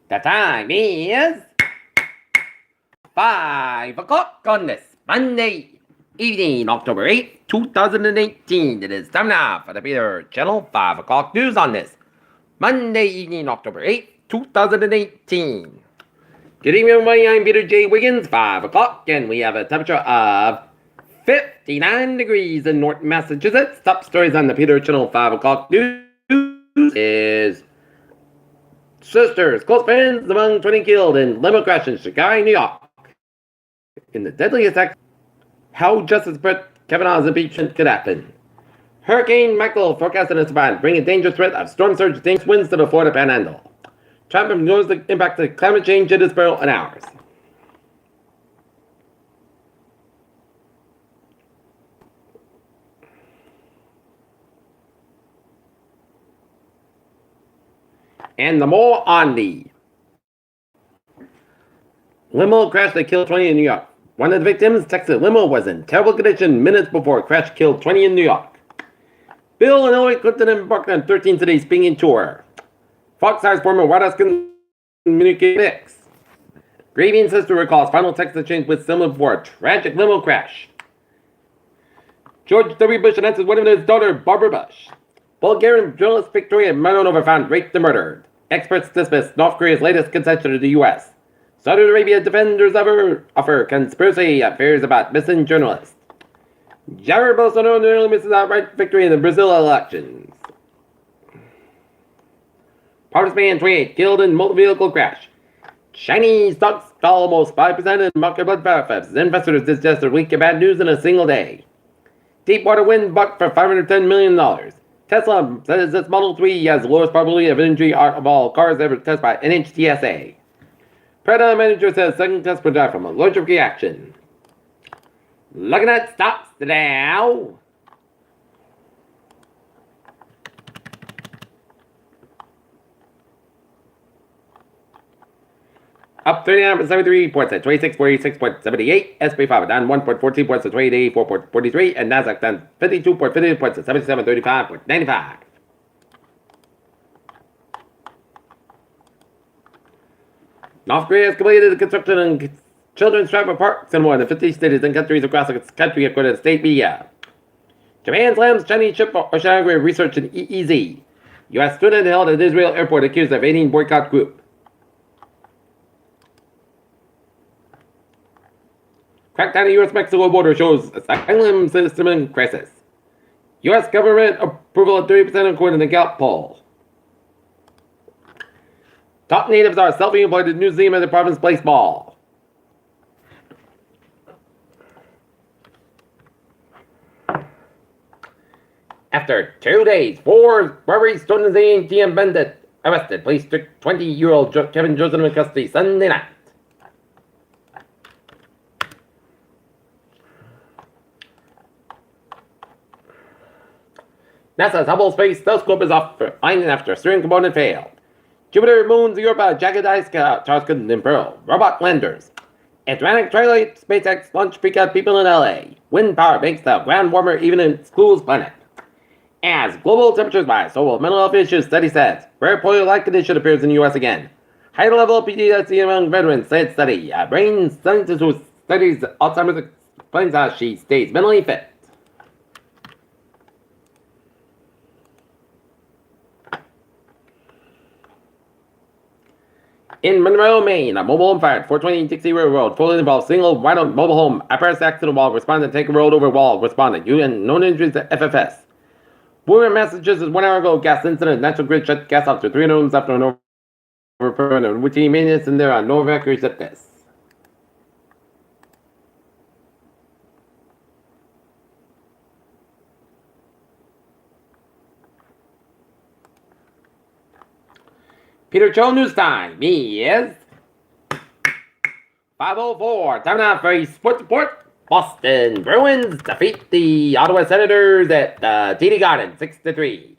The time is 5 o'clock on this Monday evening, October 8th, 2018. It is time now for the Peter Channel 5 o'clock news on this Monday evening, October 8th, 2018. Good evening, everybody. I'm Peter J. Wiggins, 5 o'clock, and we have a temperature of 59 degrees in North Massachusetts. Top stories on the Peter Channel 5 o'clock news is sisters, close friends among 20 killed in limo crash in Chicago, New York. In the deadliest act, how Justice Brett Kavanaugh's impeachment could happen. Hurricane Michael forecasted in Japan, bringing a dangerous threat of storm surge dangerous winds to the Florida Panhandle. Trump ignores the impact of climate change in his barrel in hours. And the more on the limo crash that killed 20 in New York. One of the victims, Texas limo, was in terrible condition minutes before a crash killed 20 in New York. Bill and Hillary Clinton embarked on 13 today's speaking tour. Fox News former White House communicates. Grieving sister recalls final text exchange with similar before a tragic limo crash. George W. Bush announces wedding with his daughter, Barbara Bush. Bulgarian journalist Victoria Maronova found raped and murdered. Experts dismiss North Korea's latest concession to the U.S. Saudi Arabia defenders offer conspiracy fears about missing journalists. Jair Bolsonaro nearly misses outright victory in the Brazil elections. Partisman 28 killed in motor vehicle crash. Chinese stocks fell almost 5% in market blood as investors digest a week of bad news in a single day. Deepwater wind bought for $510 million. Tesla says its Model 3 has the lowest probability of injury of all cars ever tested by NHTSA. Prada manager says second customer died from allergic reaction. Looking at stocks now. Up 39.73 points at 26.46.78. SP 5 down 1.14 points at 28.84.43. And Nasdaq down 52.50 points at 77.35.95. North Korea has completed the construction of children's travel parks in more than 50 cities and countries across the country, according to state media. Japan slams Chinese ship for oceanography research in EEZ. U.S. student held at Israel airport accused of aiding boycott group. Crackdown on the U.S.-Mexico border shows asylum system in crisis. U.S. government approval of 30% according to the Gallup poll. Top natives are self-employed at New Zealand and the province place ball. After 2 days, 4 robbery students and ATM bandit arrested. Police took 20-year-old Kevin Joseph in custody Sunday night. NASA's Hubble Space Telescope is off for finding after steering component failed. Jupiter, moons, Europa, jagged ice stars couldn't imperil. Robot landers. Atlantic Twilight, SpaceX launch freak out people in LA. Wind power makes the ground warmer even in school's planet. As global temperatures rise, so will mental health issues, study says. Rare polio-like condition appears in the U.S. again. High level of PTSD among veterans, said study. A brain scientist who studies Alzheimer's explains how she stays mentally fit. In Monroe, Maine, a mobile home fire at 420 Dixie River Road fully involved single white mobile home. Apparatus accident wall responded take a road over wall. Responded. UN no injuries to FFS. Women, Massachusetts 1 hour ago gas incident. National Grid shut gas off to 3 homes after an overburn. Routine maintenance and there are no records at this. Peter Cho News Time is 5:04. Time now for a sports report. Boston Bruins defeat the Ottawa Senators at TD Garden 6-3.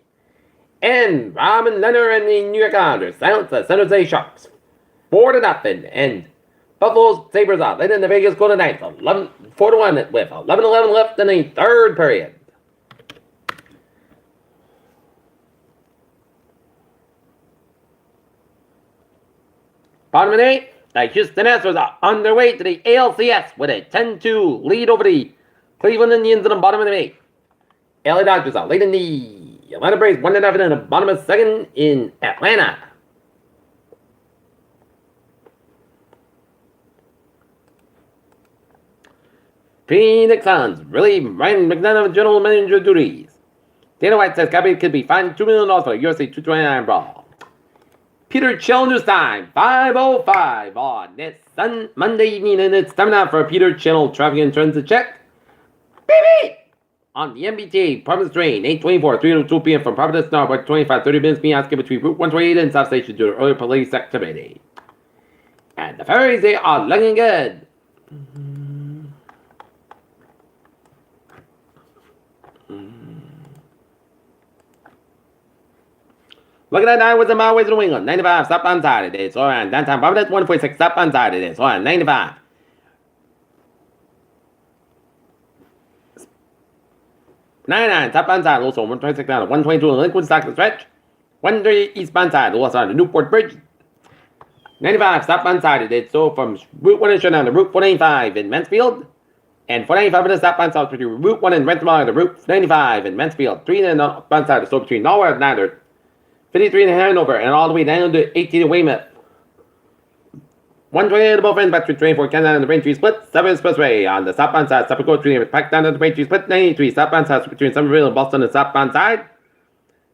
And Robin Leonard and the New York Islanders silence the San Jose Sharks 4-0. And Buffalo Sabres out late in the Vegas Golden Knights 4-1 with 11:11 left in the third period. Bottom of the 8th, the Houston Astros are on their way to the ALCS with a 10-2 lead over the Cleveland Indians in the bottom of the 8th. LA Dodgers are leading the Atlanta Braves 1-0 in the bottom of the 2nd in Atlanta. Phoenix Suns relieve Ryan McDonough of general manager duties. Dana White says Gabby could be fined $2 million for UFC 229 brawl. Peter Channel time, 5:05 on this Monday evening, and it's time now for Peter Channel traffic and transit check. Baby! On the MBTA, Providence train, 8:24, 3:02 p.m. from Providence Northward, 25-30 minutes being asked between Route 128 and South Station due to early police activity. And the ferries, they are looking good. Looking at that with the mileways in New England, 95 stop on side it is. Alright, downtown Providence, 146 stop on side it is. Alright, 95. 99 stop on side, also 126 down, 122 in Liquid Stock stretch. 13 eastbound side, also on the Newport Bridge. 95 stop on side it is. So from Route 1 and Showdown to Route 495 in Mansfield. And 495 in the stop on south between Route 1 and Rentham to Route 95 in Mansfield. 3 in the northbound side, so between Norway and Nandor. 53 in Hanover, and all the way down to 18 in Weymouth. 128 above end back to 24 Canada on the Braintree split. 7 Expressway on the southbound side. Southbound 3 back down to the Braintree split. 93 southbound side between Somerville and Boston and southbound side.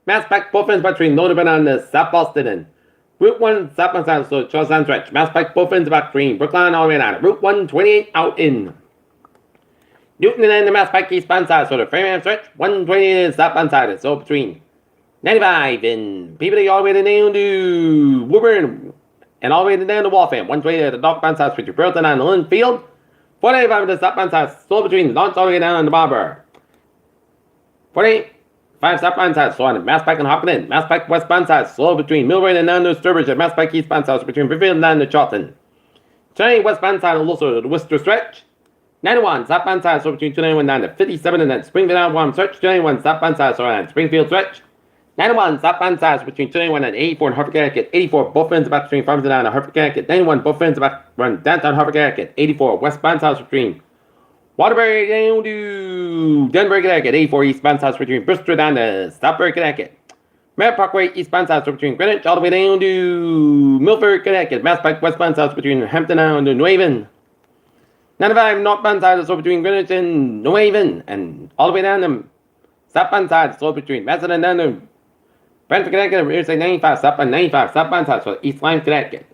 Mass back both ends between Notabene on the South Boston and Route 1 southbound side, so Charlestown stretch. Mass back both ends back between Brookline all the way down. Route 128 out in Newton, and then the Mass back eastbound side, so the Framingham stretch. 128 is southbound side, so between 95 in Peabody all the way down to Woburn and all the way down to Waltham. 128 at the northbound side between Burlington and Linfield. 495 at the southbound side, so between the Lawrence all the way down to Barber. 45 southbound side, so on the Mass Pike and Hopkins. Mass Pike westbound side, so between Millbrae and down to Sturbridge. And Mass Pike eastbound side, so between Bridgefield and down to Charlton. 20 westbound side, also the Worcester stretch. 91 southbound side, so between 291 down to 57 and then Springfield Outbound stretch. 21 southbound side, so on Springfield stretch. 91 southbound sides between 21 and 84 in Hartford, Connecticut. 84 both ends about between Farmington and Hartford, Connecticut. 91 both ends about run downtown Hartford, Connecticut. 84 westbound sides between Waterbury down to Denver, Connecticut. 84 eastbound sides between Bristol down to Southbury, Connecticut. Merritt Parkway eastbound sides between Greenwich all the way down to Milford, Connecticut. Mass Pike westbound sides between Hampton down to New Haven. 95 northbound sides so between Greenwich and New Haven, and all the way down to southbound sides so between Madison and down to Brentford, Connecticut, Interstate 95, southbound 95, southbound side, so East Lyme, Connecticut.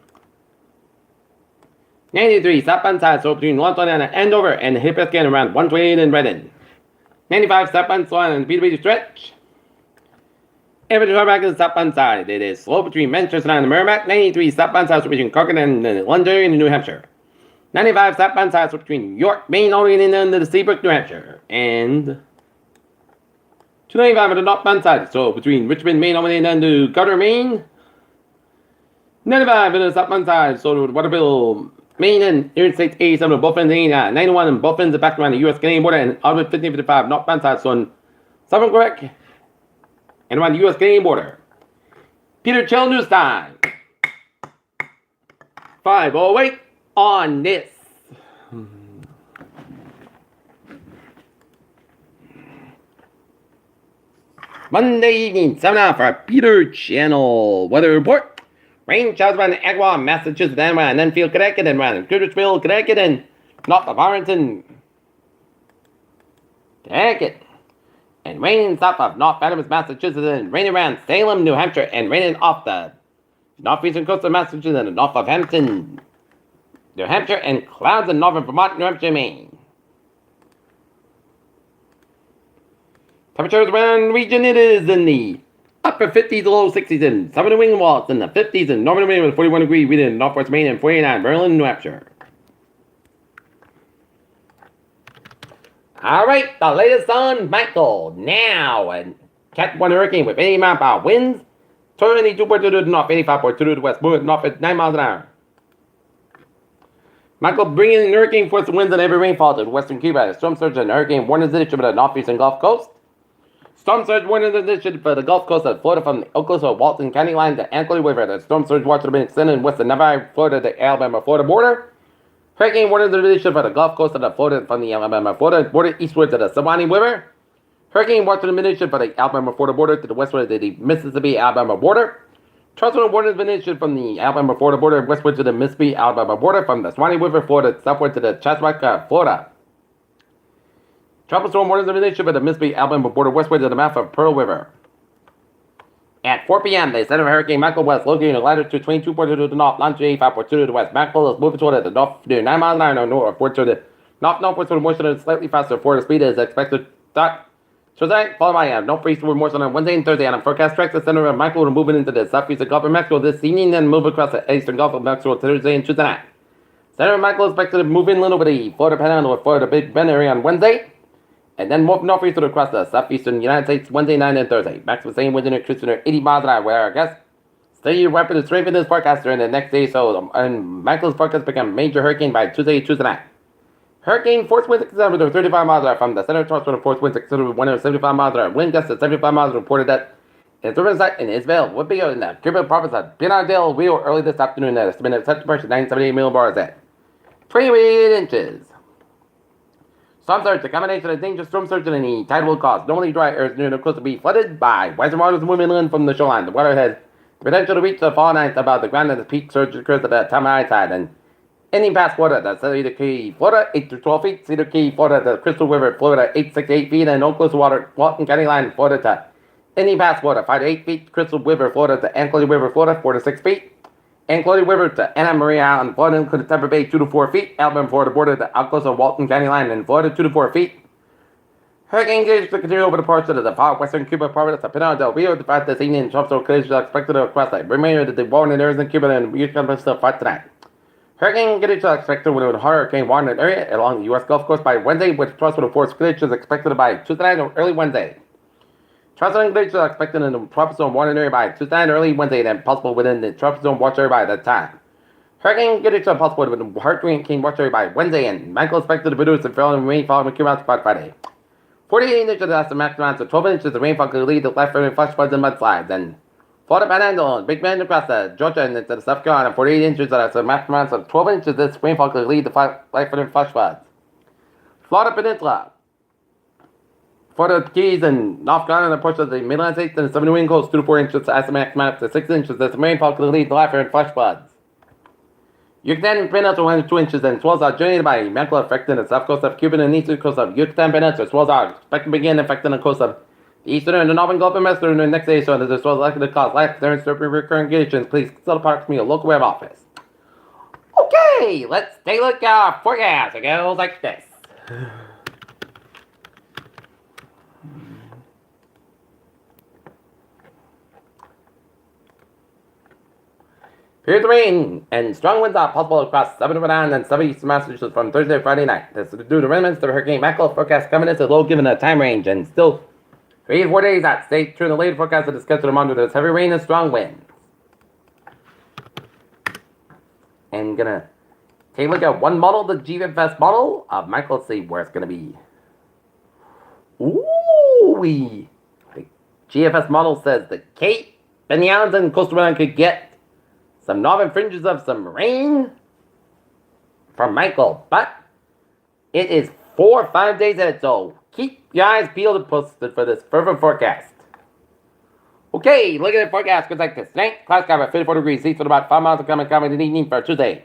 93, southbound side, so between 120 and Andover and Hippiscan around 128 in Redden. 95, southbound side and the Peterborough stretch. Average back to the southbound side, it is slow between Manchester and Merrimack. 93, southbound side, so between Corcoran and Londonderry in New Hampshire. 95, southbound side, so between York, Maine, all the way into the Seabrook, New Hampshire. And 295 at the northbound side, so between Richmond, Maine, all the way down to Carter, Maine. 95 at the southbound side, so Waterville, Maine, and Interstate 87 of both ends, 91 and both ends back around the U.S.-Canadian border, and out of 1555 northbound side, so in Southern Quebec, and around the U.S.-Canadian border. Peter Chell News Time. 5:08 on this. Monday evening, 7 hours for our Peter Channel weather report. Rain showers around Agawam, Massachusetts, and around Enfield, Connecticut, and around Goodriceville, Connecticut, and north of Arlington, Connecticut. And rain south of North Adams, Massachusetts, and rain around Salem, New Hampshire, and raining off the northeastern coast of Massachusetts and north of Hampton, New Hampshire, and clouds in northern Vermont, New Hampshire, Maine. Temperatures around the region, it is in the upper 50s to low 60s in southern New England, while it's in the 50s in northern New England with 41 degrees reading in northwest Maine and 49 Maryland, New Hampshire. Alright, the latest on Michael. Now, and Cat 1 hurricane with 80 mile per hour winds, 22.2 to the north, 85.2 to the west, moving north at 9 miles an hour. Michael bringing in hurricane force winds and heavy rainfall to western Cuba. Storm surge and hurricane warnings issued by the northeastern Gulf Coast. Storm surge warning issued for the Gulf Coast of Florida from the Oklahoma Walton County line to Ancloy River. The storm surge watch has been extended in west of Nevada, Florida, the Alabama-Florida border. Hurricane warning issued for the Gulf Coast of the Florida from the Alabama-Florida border eastward to the Suwannee River. Hurricane watch has been issued for the Alabama-Florida border to the westward to the Mississippi-Alabama border. Tropical warning has been issued from the Alabama-Florida border westward to the Mississippi-Alabama border from the Suwannee River, Florida, southward to the Chesapeake, Florida. Tropical storm warnings have been issued by the Mississippi-Alabama border westward to the mouth of Pearl River. At 4 p.m., the center of Hurricane Michael West, located in a latitude 22.2 to the north, longitude 85.2 to the west. Michael is moving toward the north, near 9 miles an hour, north to the northwest with moisture and slightly faster. Florida speed is expected to tonight, followed by a northeast with moisture on Wednesday and Thursday. On forecast tracks, the center of Michael will move into the southeastern Gulf of Mexico this evening, then move across the eastern Gulf of Mexico Thursday and Tuesday night. Center of Michael is expected to move in little with the Florida Panhandle or Florida Big Bend area on Wednesday, and then move northeastern across the southeastern United States Wednesday night and Thursday. Maximum staying within a cruise near 80 miles an hour, where I guess steady rapid strength in this forecast during the next day. So, and Michael's forecast become a major hurricane by Tuesday night. Hurricane force winds extended to 35 miles an hour from the center towards the force winds extended to 175 miles an hour. Wind gusts at 75 miles reported that its urban site in Isabel would be in the Cuban province of Pinar del Rio early this afternoon. That estimated such pressure 978 millibars at 28 inches. Storm surge, the combination of dangerous storm surge and any tide will cause normally dry areas near the coast to be flooded by wiser waters moving inland from the shoreline. The water has the potential to reach the fall nights above the ground, and the peak surge occurs at the time of high tide. And any past water, that's Cedar Key, Florida, 8 to 12 feet. Cedar Key, Florida, the Crystal River, Florida, 8 to 6 to 8 feet. And Oklahoma water, Walton County line, Florida, to any past water, 5 to 8 feet. Crystal River, Florida, to Ancloy River, Florida, 4 to 6 feet. Ancloy River to Anna Maria Island, Florida, including Tampa Bay, 2 to 4 feet. Alabama, Florida border, the Oklahoma Walton County line, in Florida, 2 to 4 feet. Hurricane conditions to continue over the ports of the far western Cuba province of Pinar del Rio. The fact this evening, tropical conditions are expected to cross the remainder of the warning areas in Cuba and Yucatan still fight tonight. Hurricane conditions are expected with a hurricane warning area along the U.S. Gulf Coast by Wednesday, with tropical force conditions expected by Tuesday night or early Wednesday. Tropical conditions are expected in the tropical warning area by Tuesday night or early Wednesday, and possible within the tropical watch area by that time. Hurricane conditions are possible within the hurricane watch area by Wednesday, and Michael is expected to produce a fairly rainfall in Cuba by Friday. 48 inches that's the maximum amount, so 12 inches of rainfall could lead to life-threatening flash floods and mudslides. And Florida Panhandle and Big Bend across the Georgia and into the South Carolina, 48 inches that's the maximum amount, so 12 inches of this rainfall could lead to life-threatening flash floods. Florida Peninsula, Florida Keys and North Carolina, and portions of the Midland States and the Southern New England coast, 2 to 4 inches as the maximum amount, to 6 inches that's the rainfall could lead to life-threatening flash floods. Yucatan Peninsula 1 to 2 inches, and swells are generated by Michael affecting the south coast of Cuba and the eastern coast of Yucatan Peninsula. Swells are expected to begin affecting the coast of the eastern and the northern Gulf of Mexico during the next day, so that the swells likely to cause life-threatening recurring conditions. Please consult approximately a local web office. Okay, let's take a look at our forecast. It goes like this. Periods of rain and strong winds are possible across southern Rhode Island and southeastern Massachusetts from Thursday to Friday night. This is due to remnants of Hurricane Michael. Forecast coming in low given the time range, and still 3 to 4 days out. Stay true in the later forecast of the schedule among there's heavy rain and strong winds. And gonna take a look at one model, the GFS model of Michael. Let's see where it's gonna be. Ooh-wee. The GFS model says the Cape and the islands and coastal Rhode Island could get some northern fringes of some rain from Michael, but it is 4 or 5 days ahead, so keep your eyes peeled and posted for this further forecast. Okay, look at the forecast. Goes like this. Tonight, clouds got about 54 degrees, east with about 5 miles of coming in the evening for Tuesday.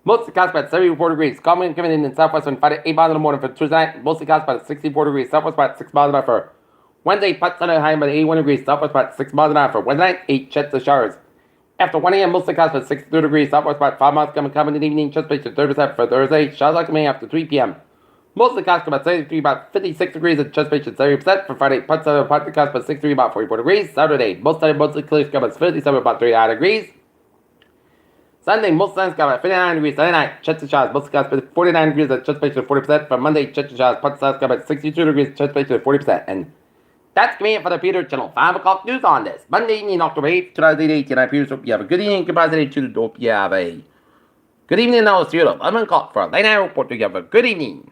Mostly clouds about 74 degrees, coming in the southwest and 5 to 8 miles in the morning for Tuesday night. Mostly clouds about 64 degrees, southwest about 6 miles an hour for Wednesday. Puts on a high about 81 degrees, southwest about 6 miles an hour for Wednesday night. 8 chance of showers. After 1 a.m., mostly clouds about 62 degrees, southwest about 5 miles coming in the evening, chance of 30% for Thursday. Showers are coming after 3 p.m. Mostly clouds about 73, about 56 degrees, and chance of 70% for Friday. Parts of the clouds about 63, about 44 degrees. Saturday, mostly clear, about 57, about 39 degrees. Sunday, most sun's got about 59 degrees. Sunday night, chance of showers, mostly clouds about 49 degrees, and chance of 40%. For Monday, chance of showers, parts of got about 62 degrees, chance of 40%. And that's convenient for the Peter Channel 5 o'clock news on this Monday evening, October 8th, 2018. I Peter, hope you have a good evening. Goodbye today to the hope you have a good evening. Now it's 11 o'clock for a late night report. You have a good evening.